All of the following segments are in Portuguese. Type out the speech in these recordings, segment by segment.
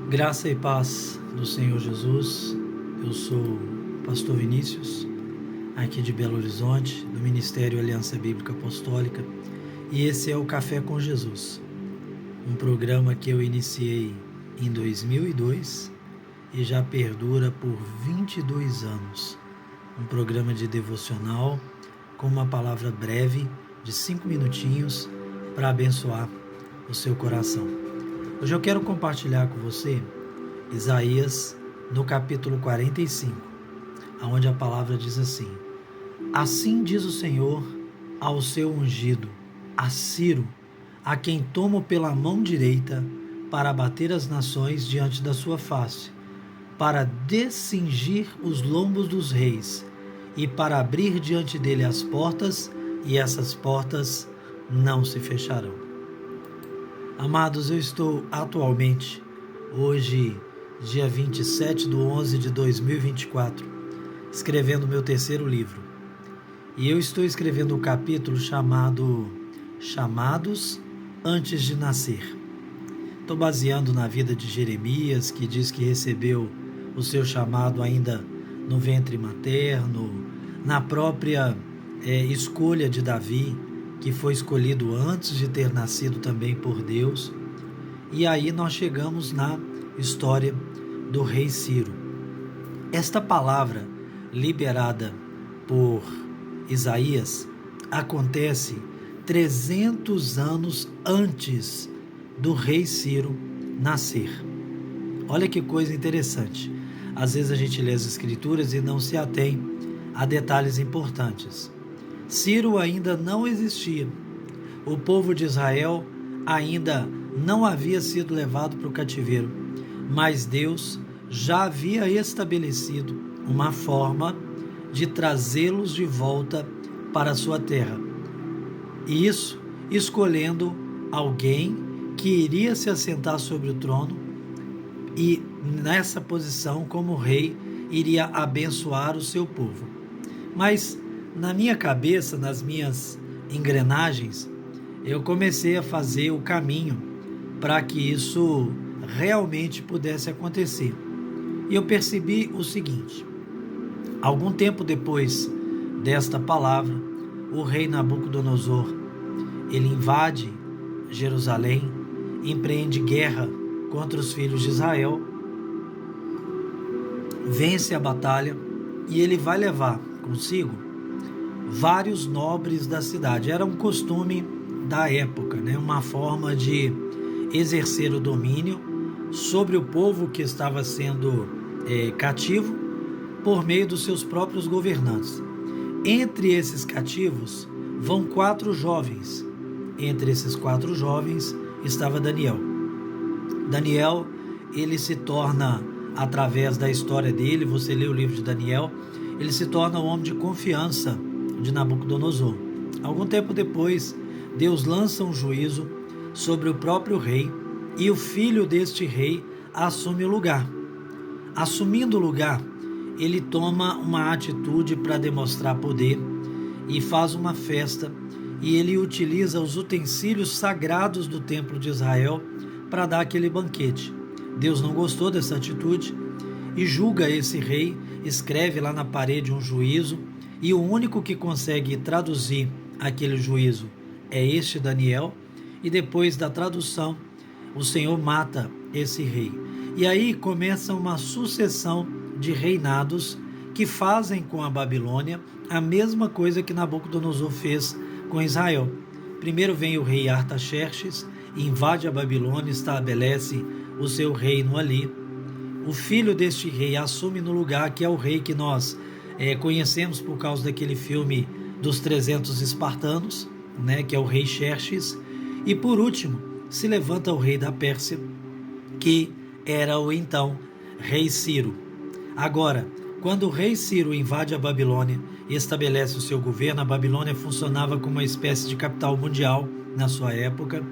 Graça e paz do Senhor Jesus. Eu sou o pastor Vinícius, aqui de Belo Horizonte, do Ministério Aliança Bíblica Apostólica, e esse é o Café com Jesus, um programa que eu iniciei em 2002 e já perdura por 22 anos. Um programa de devocional com uma palavra breve de 5 minutinhos para abençoar o seu coração. Hoje eu quero compartilhar com você Isaías no capítulo 45, onde a palavra diz assim: Assim diz o Senhor ao seu ungido, a Ciro, a quem tomo pela mão direita para abater as nações diante da sua face, para descingir os lombos dos reis e para abrir diante dele as portas, e essas portas não se fecharão. Amados, eu estou atualmente, hoje, dia 27/11/2024, escrevendo meu terceiro livro. E eu estou escrevendo um capítulo chamado Chamados Antes de Nascer. Estou baseando na vida de Jeremias, que diz que recebeu o seu chamado ainda no ventre materno, na própria escolha de Davi, que foi escolhido antes de ter nascido também por Deus. E aí nós chegamos na história do rei Ciro. Esta palavra liberada por Isaías acontece 300 anos antes do rei Ciro nascer. Olha que coisa interessante. Às vezes a gente lê as escrituras e não se atém a detalhes importantes. Ciro ainda não existia. O povo de Israel ainda não havia sido levado para o cativeiro, mas Deus já havia estabelecido uma forma de trazê-los de volta para a sua terra. E isso escolhendo alguém que iria se assentar sobre o trono e nessa posição, como rei, iria abençoar o seu povo. Mas na minha cabeça, nas minhas engrenagens, eu comecei a fazer o caminho para que isso realmente pudesse acontecer. E eu percebi o seguinte: algum tempo depois desta palavra, o rei Nabucodonosor, ele invade Jerusalém, empreende guerra contra os filhos de Israel, vence a batalha e ele vai levar consigo vários nobres da cidade. Era um costume da época, uma forma de exercer o domínio sobre o povo que estava sendo cativo por meio dos seus próprios governantes. Entre esses cativos vão 4 jovens. Entre esses 4 jovens estava Daniel. Daniel, ele se torna, através da história dele, você lê o livro de Daniel, ele se torna um homem de confiança de Nabucodonosor. Algum tempo depois, Deus lança um juízo sobre o próprio rei e o filho deste rei assume o lugar. Assumindo o lugar, ele toma uma atitude para demonstrar poder e faz uma festa, e ele utiliza os utensílios sagrados do templo de Israel para dar aquele banquete. Deus não gostou dessa atitude e julga esse rei, escreve lá na parede um juízo, e o único que consegue traduzir aquele juízo é este Daniel, e depois da tradução, o Senhor mata esse rei. E aí começa uma sucessão de reinados que fazem com a Babilônia a mesma coisa que Nabucodonosor fez com Israel. Primeiro vem o rei Artaxerxes, invade a Babilônia, estabelece o seu reino ali. O filho deste rei assume no lugar, que é o rei que nós conhecemos por causa daquele filme dos 300 espartanos, que é o rei Xerxes. E por último, se levanta o rei da Pérsia, que era o então rei Ciro. Agora, quando o rei Ciro invade a Babilônia e estabelece o seu governo, a Babilônia funcionava como uma espécie de capital mundial na sua época.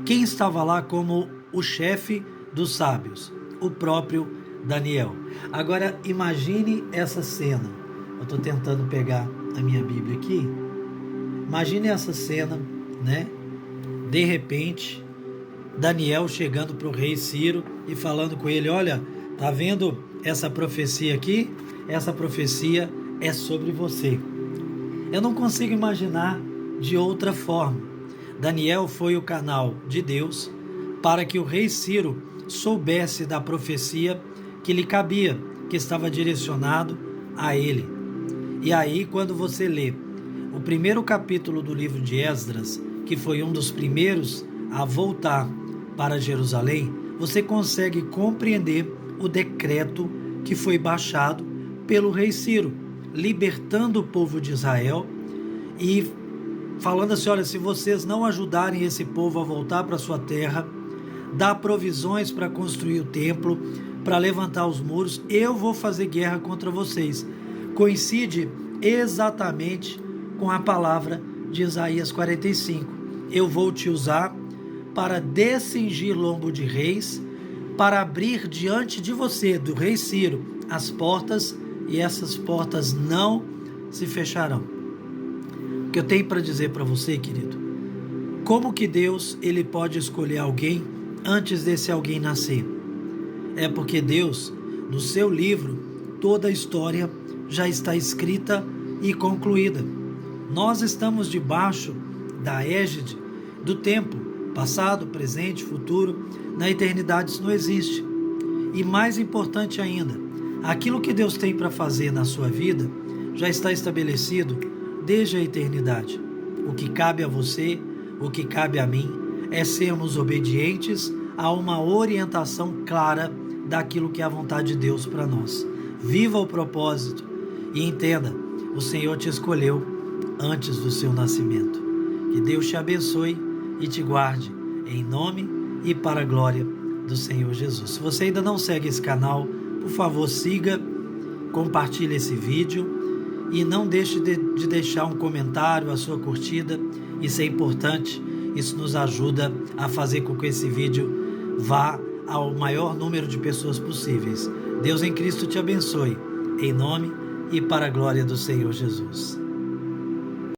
Quem estava lá como o chefe dos sábios? O próprio Daniel. Agora, imagine essa cena. Eu estou tentando pegar a minha Bíblia aqui. Imagine essa cena, De repente, Daniel chegando para o rei Ciro e falando com ele: olha, tá vendo essa profecia aqui? Essa profecia é sobre você. Eu não consigo imaginar de outra forma. Daniel foi o canal de Deus para que o rei Ciro soubesse da profecia que lhe cabia, que estava direcionado a ele. E aí, quando você lê o primeiro capítulo do livro de Esdras, que foi um dos primeiros a voltar para Jerusalém, você consegue compreender o decreto que foi baixado pelo rei Ciro, libertando o povo de Israel e falando assim: olha, se vocês não ajudarem esse povo a voltar para sua terra, dar provisões para construir o templo, para levantar os muros, eu vou fazer guerra contra vocês. Coincide exatamente com a palavra de Isaías 45. Eu vou te usar para descingir lombo de reis, para abrir diante de você, do rei Ciro, as portas, e essas portas não se fecharão. O que eu tenho para dizer para você, querido, como que Deus ele pode escolher alguém antes desse alguém nascer? É porque Deus, no seu livro, toda a história já está escrita e concluída. Nós estamos debaixo da égide do tempo, passado, presente, futuro. Na eternidade isso não existe. E mais importante ainda, aquilo que Deus tem para fazer na sua vida já está estabelecido desde a eternidade. O que cabe a você, o que cabe a mim, é sermos obedientes a uma orientação clara daquilo que é a vontade de Deus para nós. Viva o propósito e entenda, o Senhor te escolheu antes do seu nascimento. Que Deus te abençoe e te guarde, em nome e para a glória do Senhor Jesus. Se você ainda não segue esse canal, por favor, siga, compartilhe esse vídeo e não deixe de deixar um comentário, a sua curtida. Isso é importante, isso nos ajuda a fazer com que esse vídeo vá ao maior número de pessoas possíveis. Deus em Cristo te abençoe, em nome e para a glória do Senhor Jesus.